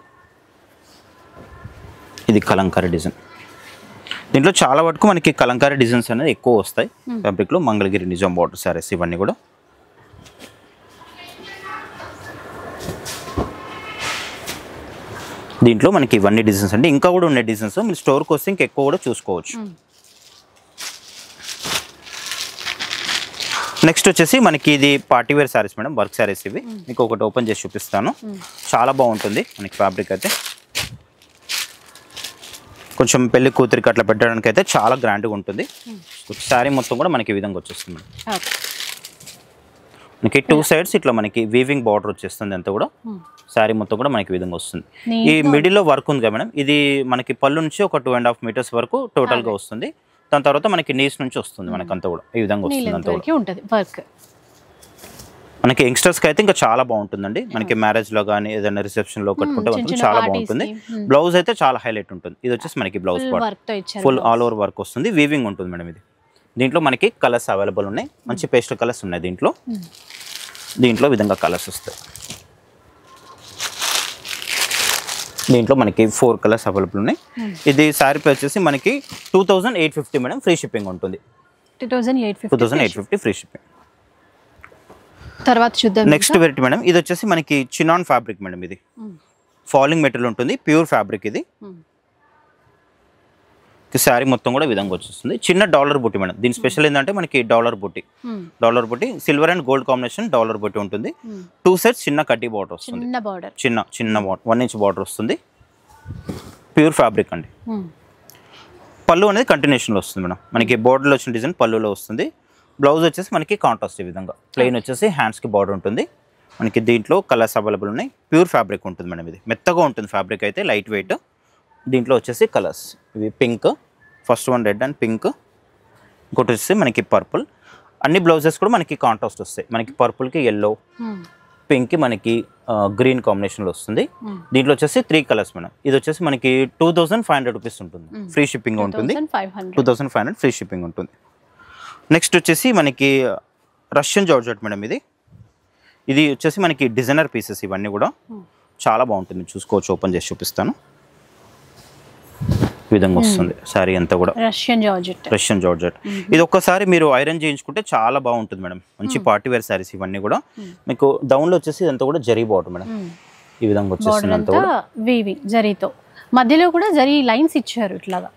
[SPEAKER 2] ఇది కలంకారీ డిజైన్. దీంట్లో చాలా వరకు మనకి కలంకారీ డిజైన్స్ అనేది ఎక్కువ వస్తాయి ఫ్యాబ్రిక్లో. మంగళగిరి నిజాం బార్డర్ సారీస్ ఇవన్నీ కూడా. దీంట్లో మనకి ఇవన్నీ డిజైన్స్ అండి. ఇంకా కూడా ఉండే డిజైన్స్ మీరు స్టోర్కి వస్తే ఇంకా ఎక్కువ కూడా చూసుకోవచ్చు. నెక్స్ట్ వచ్చేసి మనకి ఇది party wear saris madam, work saris. ఇవి మీకు ఒకటి ఓపెన్ చేసి చూపిస్తాను. చాలా బాగుంటుంది మనకి ఫ్యాబ్రిక్ అయితే. కొంచెం పెళ్లి కూతురికి అట్లా పెట్టడానికి అయితే చాలా గ్రాండ్గా ఉంటుంది. శారీ మొత్తం కూడా మనకి ఈ విధంగా వచ్చేస్తుంది. మనకి 2 సైడ్స్ ఇట్లా మనకి వీవింగ్ బార్డర్ వచ్చేస్తుంది. అంతా కూడా శారీ మొత్తం కూడా మనకి ఈ విధంగా వస్తుంది. ఈ మిడిల్లో వర్క్ ఉంది కదా మేడం, ఇది మనకి పళ్ళు నుంచి ఒక 2.5 మీటర్స్ వరకు టోటల్గా వస్తుంది. దాని తర్వాత మనకి నీస్ నుంచి వస్తుంది మనకి అంతా కూడా ఈ విధంగా వస్తుంది. అంతా కూడా మనకి యంగ్స్టర్స్కి అయితే ఇంకా చాలా బాగుంటుందండి. మనకి మ్యారేజ్లో కానీ ఏదైనా రిసెప్షన్లో కట్టుకుంటే మాత్రం చాలా బాగుంటుంది. బ్లౌజ్ అయితే చాలా హైలైట్ ఉంటుంది. ఇది వచ్చేసి మనకి blouse part full all over work వస్తుంది. వీవింగ్ ఉంటుంది మేడం ఇది. దీంట్లో మనకి కలర్స్ అవైలబుల్ ఉన్నాయి. మంచి పేస్టల్ కలర్స్ ఉన్నాయి దీంట్లో. దీంట్లో విధంగా కలర్స్ వస్తాయి. దీంట్లో మనకి 4 కలర్స్ అవైలబుల్ ఉన్నాయి. ఇది శారీ ప్రైస్ వచ్చేసి మనకి 2850 మేడం. ఫ్రీ షిప్పింగ్ ఉంటుంది. 2850 ఫ్రీ షిప్పింగ్.
[SPEAKER 1] తర్వాత చూద్దాం.
[SPEAKER 2] నెక్స్ట్ వెరైటీ మేడం, ఇది వచ్చేసి మనకి చినాన్ ఫ్యాబ్రిక్ మేడం. ఇది ఫాలింగ్ మెటీరియల్ ఉంటుంది, ప్యూర్ ఫ్యాబ్రిక్. ఇది శారీ మొత్తం కూడా విధంగా వచ్చేస్తుంది. చిన్న డాలర్ బుట్టి మేడం. దీని స్పెషల్ ఏంటంటే మనకి డాలర్ బుట్టి silver and gold combination dollar బుట్టి ఉంటుంది. 2 సైడ్స్ చిన్న కడ్డీ బార్డర్ వస్తుంది. చిన్న 1 ఇంచ్ బార్డర్ వస్తుంది. ప్యూర్ ఫ్యాబ్రిక్ అండి. పళ్ళు అనేది కంటిన్యూషన్లో వస్తుంది మేడం. మనకి బోర్డర్లో వచ్చిన డిజైన్ పళ్ళులో వస్తుంది. బ్లౌజ్ వచ్చేసి మనకి కాంట్రాస్ట్ ఈ విధంగా. ప్లెయిన్ వచ్చేసి హ్యాండ్స్కి బార్డర్ ఉంటుంది. మనకి దీంట్లో కలర్స్ అవైలబుల్ ఉన్నాయి. ప్యూర్ ఫ్యాబ్రిక్ ఉంటుంది మేడం. ఇది మెత్తగా ఉంటుంది ఫ్యాబ్రిక్ అయితే, లైట్ వెయిట్. దీంట్లో వచ్చేసి కలర్స్ ఇవి pink, first one red and pink, ఇంకోటి వచ్చేసి మనకి పర్పుల్. అన్ని బ్లౌజెస్ కూడా మనకి కాంట్రాస్ట్ వస్తాయి. మనకి పర్పుల్కి ఎల్లో, పింక్కి మనకి గ్రీన్ కాంబినేషన్లో వస్తుంది. దీంట్లో వచ్చేసి 3 కలర్స్ మేడం. ఇది వచ్చేసి మనకి 2500 రూపీస్ ఉంటుంది. ఫ్రీ షిప్పింగ్ ఉంటుంది. 2500 ఫ్రీ షిప్పింగ్ ఉంటుంది. నెక్స్ట్ వచ్చేసి మనకి రష్యన్ జార్జెట్ మేడం. ఇది వచ్చేసి మనకి డిజైనర్ పీసెస్. ఇవన్నీ కూడా చాలా బాగుంటుంది. చూసుకోవచ్చు. ఓపెన్ చేసి చూపిస్తాను. ఈ విధంగా వస్తుంది శారీ అంతా కూడా. Russian georgette. ఇది ఒక్కసారి మీరు ఐరన్ చేయించుకుంటే చాలా బాగుంటుంది మేడం. మంచి పార్టీ వేర్ శారీస్ ఇవన్నీ కూడా. మీకు డౌన్లో వచ్చేసి ఇదంతా కూడా జరీ బార్డర్ మేడం. ఈ విధంగా వచ్చేస్తుంది. అంతా కూడా
[SPEAKER 1] వీవింగ్ జరీతో, మధ్యలో కూడా జరీ లైన్స్ ఇచ్చారు ఇట్లాగా.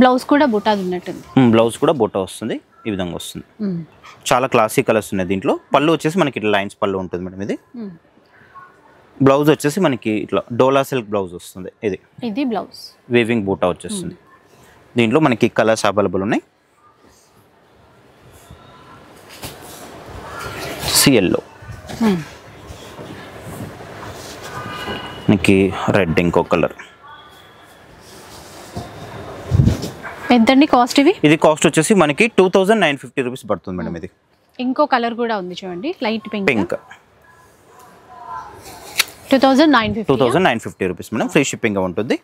[SPEAKER 1] బ్లౌజ్ కూడా బుటాది ఉన్నట్టుంది.
[SPEAKER 2] బ్లౌజ్ కూడా బుటా వస్తుంది. ఈ విధంగా వస్తుంది. చాలా క్లాసిక్ కలర్స్ ఉన్నాయి దీంట్లో. పళ్ళు వచ్చేసి మనకి ఇట్లా లైన్స్ పళ్ళు ఉంటుంది మేడం. ఇది బ్లౌజ్ వచ్చేసి మనకి ఇట్లా డోలా సిల్క్ బ్లౌజ్ వస్తుంది. ఇది
[SPEAKER 1] బ్లౌజ్
[SPEAKER 2] వీవింగ్ బూటా వచ్చేస్తుంది. దీంట్లో మనకి కలర్స్ అవైలబుల్ ఉన్నాయి. ఎల్లో, మనకి రెడ్, ఇంకో కలర్.
[SPEAKER 1] ఎంతండి కాస్ట్ ఇవి?
[SPEAKER 2] ఇది కాస్ట్ వచ్చేసి మనకి 2950 రూపీస్ పడుతుంది మేడం. ఇది
[SPEAKER 1] ఇంకో కలర్ కూడా ఉంది చూడండి, light pink. 2950
[SPEAKER 2] rupees madam. Free shipping ఉంటుంది.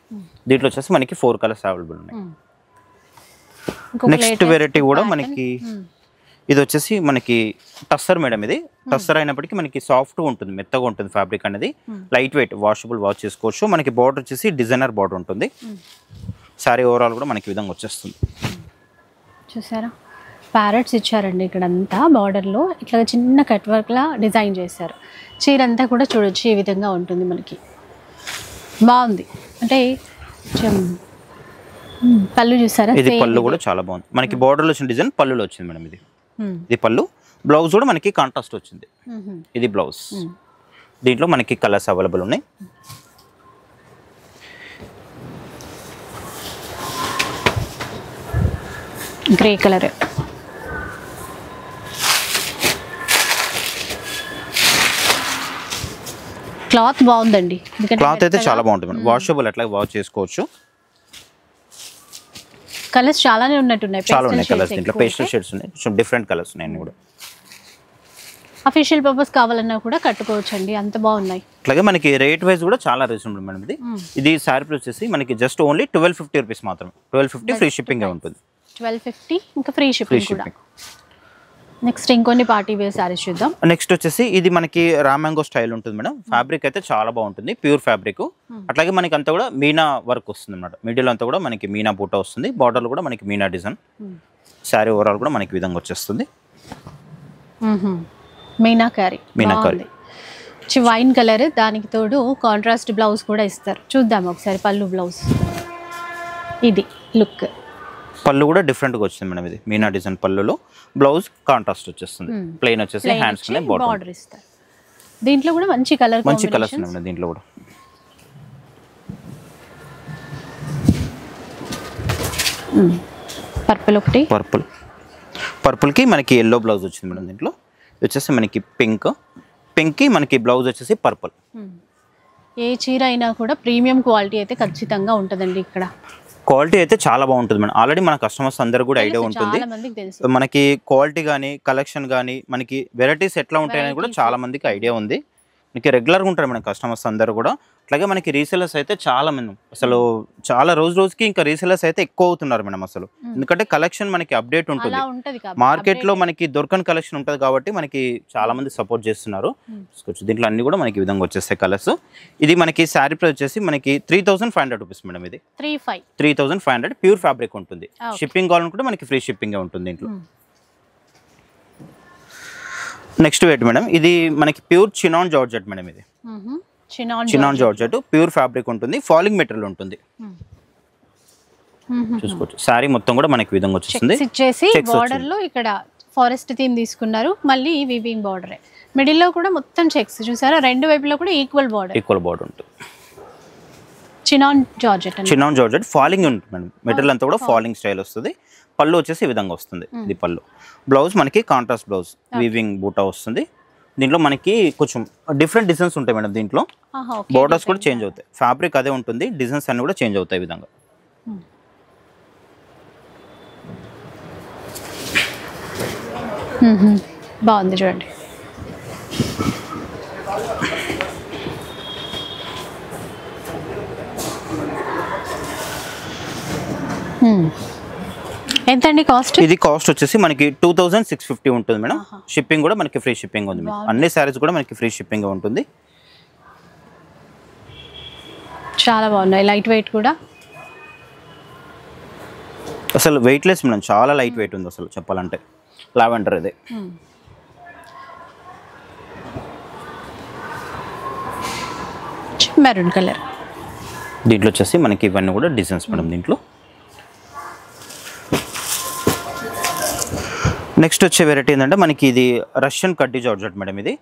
[SPEAKER 2] దీంట్లో వచ్చేసి మనకి 4 కలర్స్ అవైలబుల్ ఉన్నాయి. నెక్స్ట్ వెరైటీ కూడా మనకి ఇది వచ్చేసి మనకి టస్సర్ మేడం. ఇది టస్సర్ అయినప్పటికీ మనకి సాఫ్ట్ ఉంటుంది, మెత్తగా ఉంటుంది ఫ్యాబ్రిక్ అనేది. లైట్ వెయిట్, వాషబుల్, వాష్ చేసుకోవచ్చు. మనకి బార్డర్ వచ్చేసి డిజైనర్ బార్డర్ ఉంటుంది. శారీ ఓవరాల్ కూడా మనకి విధంగా వచ్చేస్తుంది.
[SPEAKER 1] చూసారా ప్యారెట్స్ ఇచ్చారండి ఇక్కడ అంతా బార్డర్లో ఇట్లా చిన్న కట్ వర్క్లా డిజైన్ చేశారు. చీర అంతా కూడా చూడొచ్చు ఈ విధంగా ఉంటుంది మనకి. బాగుంది అంటే పళ్ళు చూసారా?
[SPEAKER 2] ఇది పళ్ళు కూడా చాలా బాగుంది మనకి. బార్డర్లో వచ్చిన డిజైన్ పళ్ళులో వచ్చింది మేడం. ఇది పళ్ళు. బ్లౌజ్ కూడా మనకి కాంట్రాస్ట్ వచ్చింది. ఇది బ్లౌజ్. దీంట్లో మనకి కలర్స్ అవైలబుల్ ఉన్నాయి.
[SPEAKER 1] Grey colour. క్లాత్ బాగుందండి.
[SPEAKER 2] క్లాత్ అయితే చాలా బాగుంటుంది మేడం. వాషబుల్ అట్లా వాష్ చేసుకోవచ్చు.
[SPEAKER 1] కలర్స్ చాలానే ఉన్నట్టున్నాయి.
[SPEAKER 2] చాలా ఉన్నాయి కలర్స్ దీంట్లో. పేస్టల్ షేడ్స్ ఉన్నాయి. కొంచెం డిఫరెంట్ కలర్స్ ఉన్నాయి అన్ని కూడా.
[SPEAKER 1] అఫీషియల్ పర్పస్ కావాలన్నా కూడా కట్టుకోవచ్చు అండి. అంత బాగున్నాయి.
[SPEAKER 2] అలాగే మనకి రేట్ వైజ్ కూడా చాలా రీజనబుల్ మేడం. ఇది సారీ ప్రైస్ వచ్చేసి మనకి జస్ట్ ఓన్లీ 1250 రూపీస్ మాత్రమే. 1250 ఫ్రీ షిప్పింగ్ ఉంటుంది.
[SPEAKER 1] 1250 ఇంకా ఫ్రీ షిప్పింగ్ కూడా. నెక్స్ట్ ఇంకొన్ని పార్టీ వేర్ సారీస్ చూద్దాం.
[SPEAKER 2] నెక్స్ట్ వచ్చేసి ఇది మనకి రామాంగో స్టైల్ ఉంటుంది మేడం. ఫ్యాబ్రిక్ అయితే చాలా బాగుంటుంది. Pure fabric. అట్లాగే మనకి అంతా కూడా మీనా వర్క్ వస్తుంది అన్నమాట. మిడిల్ అంతా కూడా మనకి మీనా బూటా వస్తుంది. బార్డర్లో కూడా మనకి మీనా డిజైన్. శారీ ఓవరాల్ కూడా మనకి విధంగా వచ్చేస్తుంది.
[SPEAKER 1] మీనాకారి. వైన్ కలర్, దానికి తోడు కాంట్రాస్ట్ బ్లౌజ్ కూడా ఇస్తారు. చూద్దాం ఒకసారి పళ్ళు బ్లౌజ్. ఇది లుక్.
[SPEAKER 2] పళ్ళు కూడా డిఫరెంట్ గా వచ్చింది మేడం. ఇది మీనా డిజైన్ పళ్ళులో. బ్లౌజ్ కాంట్రాస్ట్ వచ్చేస్తుంది. ప్లెయిన్ వచ్చేసి హ్యాండ్స్ కి బార్డర్
[SPEAKER 1] ఇస్తారు. దీంట్లో కూడా మంచి కలర్స్
[SPEAKER 2] ఉన్నాయి దీంట్లో కూడా.
[SPEAKER 1] పర్పుల్ ఒకటి.
[SPEAKER 2] పర్పుల్ కి మనకి ఎల్లో బ్లౌజ్ వచ్చింది మేడం. దీంట్లో వచ్చేసి మనకి పింక్ కి మనకి బ్లౌజ్ వచ్చేసి పర్పుల్.
[SPEAKER 1] ఏ చీర అయినా కూడా ప్రీమియం క్వాలిటీ అయితే ఖచ్చితంగా ఉంటుందండి. ఇక్కడ
[SPEAKER 2] క్వాలిటీ అయితే చాలా బాగుంటుంది మేడం. ఆల్రెడీ మన కస్టమర్స్ అందరూ కూడా ఐడియా ఉంటుంది. మనకి క్వాలిటీ కానీ కలెక్షన్ కానీ మనకి వెరైటీస్ ఎట్లా ఉంటాయని కూడా చాలా మందికి ఐడియా ఉంది. మనకి రెగ్యులర్గా ఉంటారు మన కస్టమర్స్ అందరూ కూడా. అట్లాగే మనకి రీసెలర్స్ అయితే చాలా మంది అసలు చాలా రోజుకి ఇంకా రీసెలర్స్ అయితే ఎక్కువ అవుతున్నారు మేడం అసలు. ఎందుకంటే కలెక్షన్ మనకి అప్డేట్ ఉంటుంది. మార్కెట్లో మనకి దొరకని కలెక్షన్ ఉంటుంది కాబట్టి మనకి చాలా మంది సపోర్ట్ చేస్తున్నారు. దీంట్లో అన్ని కూడా మనకి విధంగా వచ్చేస్తాయి కలర్స్. ఇది మనకి శారీ ప్రైస్ వచ్చేసి మనకి 3500 రూపీస్ మేడం. ఇది 3500 ప్యూర్ ఫ్యాబ్రిక్ ఉంటుంది. షిప్పింగ్ కావాలనుకుంటే మనకి ఫ్రీ షిప్పింగ్ ఉంటుంది దీంట్లో. Next wait madam. ఇది మనకి ప్యూర్ చినాన్ జార్జెట్ మేడం. ఇది చినాన్ జార్జెట్ ప్యూర్ ఫ్యాబ్రిక్ ఉంటుంది. ఫాలింగ్ మెటీరియల్ ఉంటుంది. చూసుకోవచ్చు. శారీ మొత్తం కూడా మనకి విధంగా వచ్చేస్తుంది.
[SPEAKER 1] బార్డర్ లో ఇక్కడ ఫారెస్ట్ థీమ్ తీసుకున్నారు. మళ్ళీ వీవింగ్ బార్డర్. మిడిల్ లో కూడా మొత్తం చెక్స్ చూసారా? రెండు వైపులో కూడా ఈక్వల్ బార్డర్ ఉంటుంది. చినాన్ జార్జెట్ ఫాలింగ్ ఉంటుంది మేడం. మెటీరియల్ అంతా కూడా ఫాలింగ్ స్టైల్ వస్తుంది. పళ్ళు వచ్చేసి ఈ విధంగా వస్తుంది. ఇది పళ్ళు. బ్లౌజ్ మనకి కాంట్రాస్ట్ బ్లౌజ్ వీవింగ్ బూటా వస్తుంది. దీంట్లో మనకి కొంచెం డిఫరెంట్ డిజైన్స్ ఉంటాయి మేడం. దీంట్లో బోర్డర్స్ కూడా చేంజ్ అవుతాయి. ఫ్యాబ్రిక్ అదే ఉంటుంది. డిజైన్స్ అన్ని కూడా చేంజ్ అవుతాయి ఈ విధంగా. బాగుంది చూడండి. ఎంత అండి కాస్ట్?
[SPEAKER 2] ఇది కాస్ట్ వచ్చేసి మనకి 2650 ఉంటుంది మేడం. షిప్పింగ్ కూడా మనకి ఫ్రీ షిప్పింగ్ ఉంది. అన్ని సారీస్ కూడా మనకి ఫ్రీ షిప్పింగ్ ఉంటుంది.
[SPEAKER 1] చాలా బాగున్నాయి. లైట్ వెయిట్ కూడా
[SPEAKER 2] అసలు వెయిట్ లెస్ మేడం. చాలా లైట్ వెయిట్ ఉంది అసలు చెప్పాలంటే. లావెండర్ ఇది.
[SPEAKER 1] Maroon colour.
[SPEAKER 2] దీంట్లో వచ్చేసి మనకి ఇవన్నీ కూడా డిజైన్స్ మేడం. దీంట్లో నెక్స్ట్ వచ్చే వెరైటీ ఏంటంటే మనకి ఇది రష్యన్ కడ్డీ జార్జెట్ మేడం. ఇది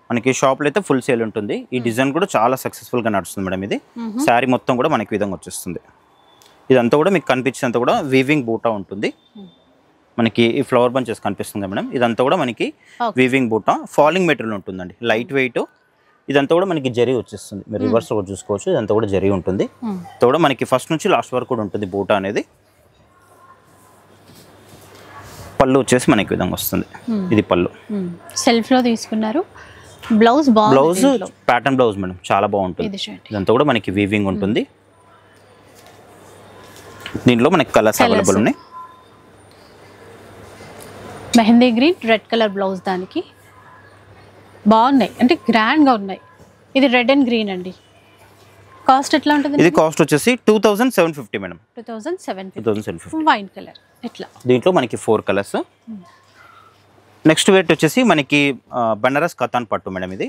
[SPEAKER 2] మనకి షాప్లో అయితే ఫుల్ సేల్ ఉంటుంది. ఈ డిజైన్ కూడా చాలా సక్సెస్ఫుల్ గా నడుస్తుంది మేడం. ఇది శారీ మొత్తం కూడా మనకి విధంగా వచ్చేస్తుంది. ఇదంతా కూడా మీకు కనిపించేంత కూడా వీవింగ్ బూటా ఉంటుంది. మనకి ఈ ఫ్లవర్ బంచెస్ కనిపిస్తుంది మేడం. ఇదంతా కూడా మనకి వీవింగ్ బూటా ఫాలింగ్ మెటీరియల్ ఉంటుందండి. Light weight. ఇదంతా కూడా మనకి జరీ వచ్చేస్తుంది. మీరు రివర్స్ కూడా చూసుకోవచ్చు. ఇదంతా కూడా జరీ ఉంటుంది. ఇదంతా కూడా మనకి ఫస్ట్ నుంచి లాస్ట్ వరకు కూడా ఉంటుంది బూటా అనేది. పళ్ళు వచ్చేసి మనకి విధంగా వస్తుంది. ఇది పళ్ళు.
[SPEAKER 1] సెల్ఫ్ లో తీసుకున్నారు. Blouse
[SPEAKER 2] pattern blouse madam. చాలా బాగుంటుంది. ఇదంతా కూడా మనకి వీవింగ్ ఉంటుంది. దీంట్లో మనకి కలర్స్ అవైలబుల్ ఉన్నాయి.
[SPEAKER 1] Mehndi green, red colour blouse. దానికి బాగున్నాయి అంటే గ్రాండ్ గా ఉన్నాయి. ఇది రెడ్ అండ్ గ్రీన్ అండి. కాస్ట్ ఎట్లా ఉంటుంది?
[SPEAKER 2] ఇది కాస్ట్ వచ్చేసి 2750 మేడం.
[SPEAKER 1] 2750 వైన్ కలర్ ఇట్లా.
[SPEAKER 2] దీంట్లో మనకి 4 కలర్స్. నెక్స్ట్ వెయిట్ వచ్చేసి మనకి బనారస్ కతాన్ పట్టు మేడం. ఇది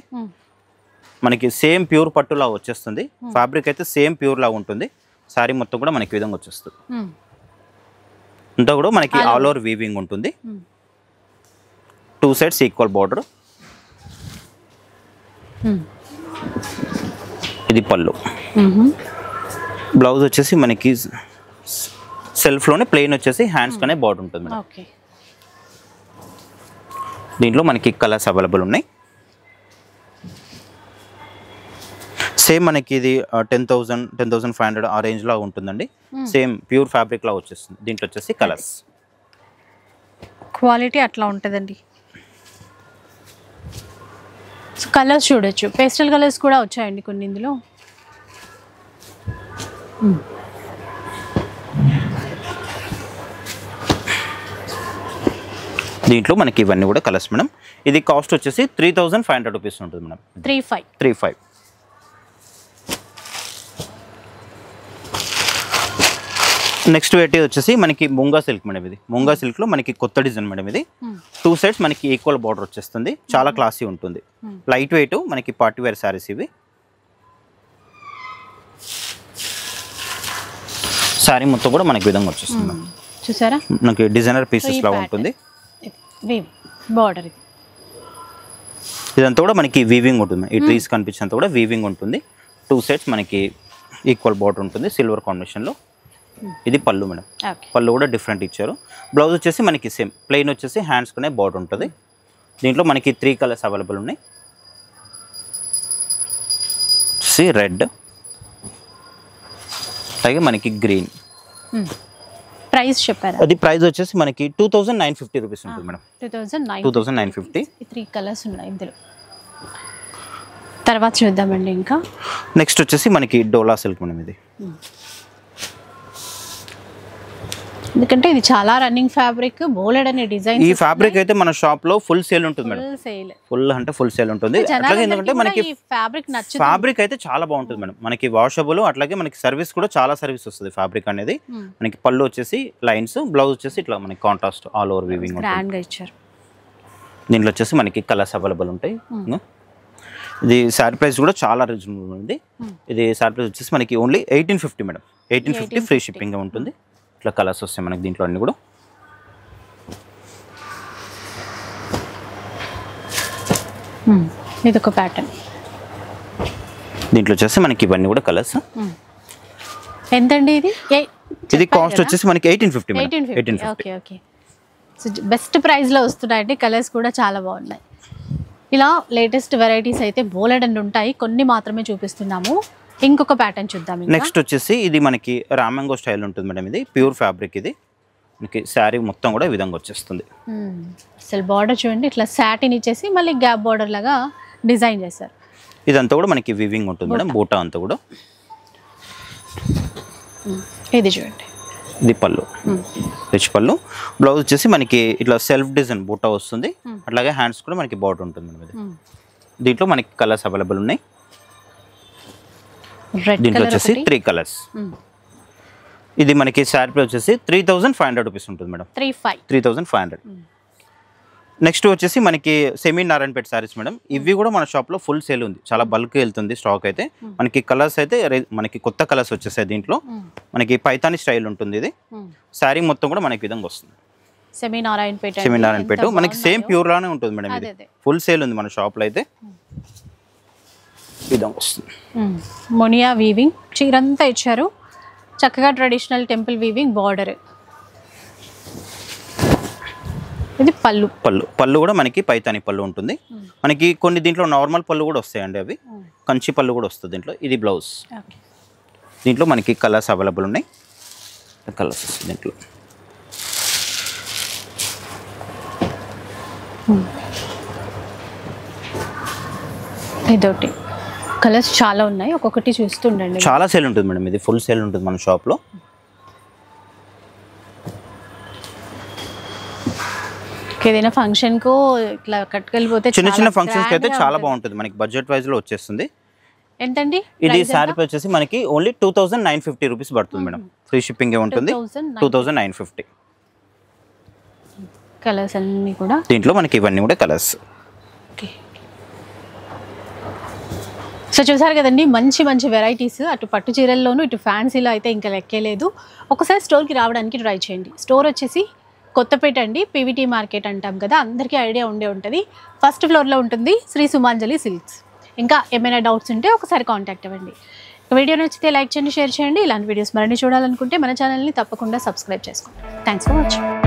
[SPEAKER 2] మనకి సేమ్ ప్యూర్ పట్టులా వచ్చేస్తుంది. ఫ్యాబ్రిక్ అయితే సేమ్ ప్యూర్ లా ఉంటుంది. సారీ మొత్తం కూడా మనకి విధంగా వచ్చేస్తుంది. అంతా కూడా మనకి ఆల్ ఓవర్ వీవింగ్ ఉంటుంది. 2 సైడ్స్ ఈక్వల్ బార్డర్. ఇది పళ్ళు. బ్లౌజ్ వచ్చేసి మనకి సెల్ఫ్లోనే ప్లెయిన్ వచ్చేసి హ్యాండ్స్ కనే బార్డర్ ఉంటుంది మేడం. దీంట్లో మనకి కలర్స్ అవైలబుల్ ఉన్నాయి. సేమ్ మనకి ఇది 10,000 10,500 ఆ రేంజ్లో ఉంటుందండి. సేమ్ ప్యూర్ ఫ్యాబ్రిక్ లా వచ్చేస్తుంది. దీంట్లో వచ్చేసి కలర్స్
[SPEAKER 1] క్వాలిటీ అట్లా ఉంటుందండి. సో కలర్స్ చూడొచ్చు. పేస్టల్ కలర్స్ కూడా వచ్చాయండి కొన్ని ఇందులో.
[SPEAKER 2] దీంట్లో మనకి ఇవన్నీ కూడా కలర్స్ మేడం. ఇది కాస్ట్ వచ్చేసి 3,500 రూపీస్ ఉంటుంది మేడం. 35. నెక్స్ట్ వెరైటీ వచ్చేసి మనకి ముంగా సిల్క్ మేడం. ఇది ముంగా సిల్క్ లో మనకి కొత్త డిజైన్ మేడం. ఇది 2 సైడ్స్ మనకి ఈక్వల్ బార్డర్ వచ్చేస్తుంది. చాలా క్లాసీ ఉంటుంది. లైట్ వెయిట్ మనకి పార్టీ వేర్ సారీస్ ఇవి. సారీ మొత్తం కూడా మనకి విధంగా వచ్చేస్తుంది.
[SPEAKER 1] చూసారా
[SPEAKER 2] మనకి డిజైనర్ పీసెస్ లా ఉంటుంది.
[SPEAKER 1] బార్డర్
[SPEAKER 2] ఇదంతా కూడా మనకి వీవింగ్ ఉంటుంది. ఈ ట్రీస్ కనిపించేంత కూడా వీవింగ్ ఉంటుంది. 2 సైడ్స్ మనకి ఈక్వల్ బార్డర్ ఉంటుంది సిల్వర్ కాంబినేషన్ లో. ఇది పళ్ళు మేడం. పళ్ళు కూడా డిఫరెంట్ ఇచ్చారు. బ్లౌజ్ వచ్చేసి మనకి సేమ్ ప్లెయిన్ వచ్చేసి హ్యాండ్స్ కొనే బార్డర్ ఉంటుంది. దీంట్లో మనకి 3 కలర్స్ అవైలబుల్ ఉన్నాయి. రెడ్, అలాగే మనకి గ్రీన్.
[SPEAKER 1] ప్రైస్ చెప్పారా?
[SPEAKER 2] అది ప్రైస్ వచ్చేసి మనకి 2,950 రూపీస్ ఉంటుంది మేడం. 2,950.
[SPEAKER 1] 3 కలర్స్ ఉన్నాయి ఇందులో. తర్వాత చూద్దామండి. ఇంకా
[SPEAKER 2] నెక్స్ట్ వచ్చేసి మనకి డోలా సిల్క్ మేడం. ఇది
[SPEAKER 1] ఎందుకంటే ఇది చాలా రన్నింగ్ ఫ్యాబ్రిక్. బోలెడ్ అనే డిజైన్.
[SPEAKER 2] ఈ ఫ్యాబ్రిక్ అయితే మన షాప్ లో ఫుల్ సేల్ ఉంటుంది మేడం. ఫుల్ అంటే ఫుల్ సేల్ ఉంటుంది. అట్లాగే ఎందుకంటే మనకి ఫ్యాబ్రిక్ అయితే చాలా బాగుంటుంది మేడం. మనకి వాషబుల్, అట్లాగే మనకి సర్వీస్ కూడా చాలా సర్వీస్ వస్తుంది ఫ్యాబ్రిక్ అనేది. మనకి పళ్ళు వచ్చేసి లైన్స్, బ్లౌజ్ వచ్చేసి ఇట్లా మనకి కాంట్రాస్ట్ ఆల్ ఓవర్ వీవింగ్ ఉంటుంది. దీంట్లో వచ్చేసి మనకి కలర్స్ అవైలబుల్ ఉంటాయి. ఇది శారీ ప్రైస్ కూడా చాలా రీజనబుల్ ఉంది. ఇది శారీ ప్రైస్ వచ్చేసి మనకి ఓన్లీ 1850 మేడం. 1850 ఫ్రీ షిప్పింగ్ ఉంటుంది. ఇట్లా కలర్స్ వస్తాయి మనకి దీంట్లో అన్ని కూడా.
[SPEAKER 1] ఇది ఒక ప్యాటర్న్.
[SPEAKER 2] దీంట్లో వచ్చేసి మనకి ఇవన్నీ కూడా కలర్స్.
[SPEAKER 1] ఎంతండి ఇది?
[SPEAKER 2] ఇది కాస్ట్ వచ్చేసి మనకి 1850 madam. 1850.
[SPEAKER 1] Okay okay. So best price లో వస్తున్నాయండి. కలర్స్ కూడా చాలా బాగున్నాయి. ఇలా లేటెస్ట్ వెరైటీస్ అయితే బోలెడ్ ఉంటాయి. కొన్ని మాత్రమే చూపిస్తున్నాము. ఇంకొక ప్యాటర్న్ చూద్దాం.
[SPEAKER 2] నెక్స్ట్ వచ్చేసి ఇది మనకి రామంగో స్టైల్ ఉంటుంది మేడం. ఇది ప్యూర్ ఫ్యాబ్రిక్. ఇది మనకి శారీ మొత్తం కూడా ఈ విధంగా వచ్చేస్తుంది.
[SPEAKER 1] అసలు బార్డర్ చూడండి, ఇట్లా సాటిన్ ఇచ్చేసి మళ్ళీ గ్యాప్ బార్డర్ లాగా డిజైన్ చేశారు.
[SPEAKER 2] ఇదంతా కూడా మనకి వివింగ్ ఉంటుంది మేడం. బూటా అంతా కూడా.
[SPEAKER 1] ఇది చూడండి,
[SPEAKER 2] ఇది పళ్ళు, రిచ్ పళ్ళు. బ్లౌజ్ వచ్చేసి మనకి ఇట్లా సెల్ఫ్ డిజైన్ బూటా వస్తుంది. అట్లాగే హ్యాండ్స్ కూడా మనకి బార్డర్ ఉంటుంది మేడం. ఇది దీంట్లో మనకి కలర్స్ అవైలబుల్ ఉన్నాయి. దీంట్లో వచ్చేసి 3 కలర్స్. ఇది మనకి శారీ ప్రైస్ వచ్చేసి 3,500 రూపీస్ ఉంటుంది మేడం. 3,500. నెక్స్ట్ వచ్చేసి మనకి సెమీ నారాయణపేట శారీస్ మేడం. ఇవి కూడా మన షాప్ లో ఫుల్ సేల్ ఉంది. చాలా బల్క్ వెళ్తుంది స్టాక్ అయితే. మనకి కలర్స్ అయితే మనకి కొత్త కలర్స్ వచ్చేసాయి. దీంట్లో మనకి పైతాని స్టైల్ ఉంటుంది. ఇది శారీ మొత్తం కూడా మనకి విధంగా వస్తుంది.
[SPEAKER 1] సెమీ నారాయణపేట
[SPEAKER 2] మనకి సేమ్ ప్యూర్ లానే ఉంటుంది మేడం. ఇది ఫుల్ సేల్ ఉంది మన షాప్ లో అయితే. విధంగా వస్తుంది.
[SPEAKER 1] మొనియా వీవింగ్ చీరంతా ఇచ్చారు. చక్కగా ట్రెడిషనల్ టెంపుల్ వీవింగ్ బార్డర్. ఇది
[SPEAKER 2] పళ్ళు కూడా మనకి పైతాని పళ్ళు ఉంటుంది. మనకి కొన్ని దీంట్లో నార్మల్ పళ్ళు కూడా వస్తాయండి. అవి కంచి పళ్ళు కూడా వస్తుంది దీంట్లో. ఇది బ్లౌజ్. దీంట్లో మనకి కలర్స్ అవైలబుల్ ఉన్నాయి. కలర్స్ దీంట్లో
[SPEAKER 1] ఇదొకటి. కలర్స్ చాలా ఉన్నాయి. ఒక్కొక్కటి చూస్తుండండి.
[SPEAKER 2] చాలా సేల్ ఉంటుంది మేడం. ఇది ఫుల్ సేల్ ఉంటుంది మన షాప్లో.
[SPEAKER 1] ఏదైనా ఫంక్షన్కు ఇట్లా కట్టుకెళ్ళిపోతే
[SPEAKER 2] చిన్న ఫంక్షన్స్కి అయితే చాలా బాగుంటుంది. మనకి బడ్జెట్ వైజ్లో వచ్చేస్తుంది.
[SPEAKER 1] ఎంతండి
[SPEAKER 2] ఇది శారీ వచ్చేసి మనకి ఓన్లీ 2950 రూపీస్ పడుతుంది మేడం. ఫ్రీ షిప్పింగ్ ఏ ఉంటుంది. 2950.
[SPEAKER 1] కలర్స్ అన్నీ కూడా
[SPEAKER 2] దీంట్లో మనకి ఇవన్నీ కూడా కలర్స్.
[SPEAKER 1] ఓకే, సో చూసారు కదండి, మంచి మంచి వెరైటీస్. అటు పట్టు చీరల్లోనూ ఇటు ఫ్యాన్సీలో అయితే ఇంకా లెక్కేలేదు. ఒకసారి స్టోర్కి రావడానికి ట్రై చేయండి. స్టోర్ వచ్చేసి కొత్తపేట అండి, పీవీటీ మార్కెట్ అంటాం కదా, అందరికీ ఐడియా ఉండే ఉంటుంది. ఫస్ట్ ఫ్లోర్లో ఉంటుంది శ్రీ సుమాంజలి సిల్క్స్. ఇంకా ఏమైనా డౌట్స్ ఉంటే ఒకసారి కాంటాక్ట్ అవ్వండి. వీడియో నచ్చితే లైక్ చేయండి, షేర్ చేయండి. ఇలాంటి వీడియోస్ మరిన్ని చూడాలనుకుంటే మన ఛానల్ని తప్పకుండా సబ్స్క్రైబ్ చేసుకోండి. Thanks for watching.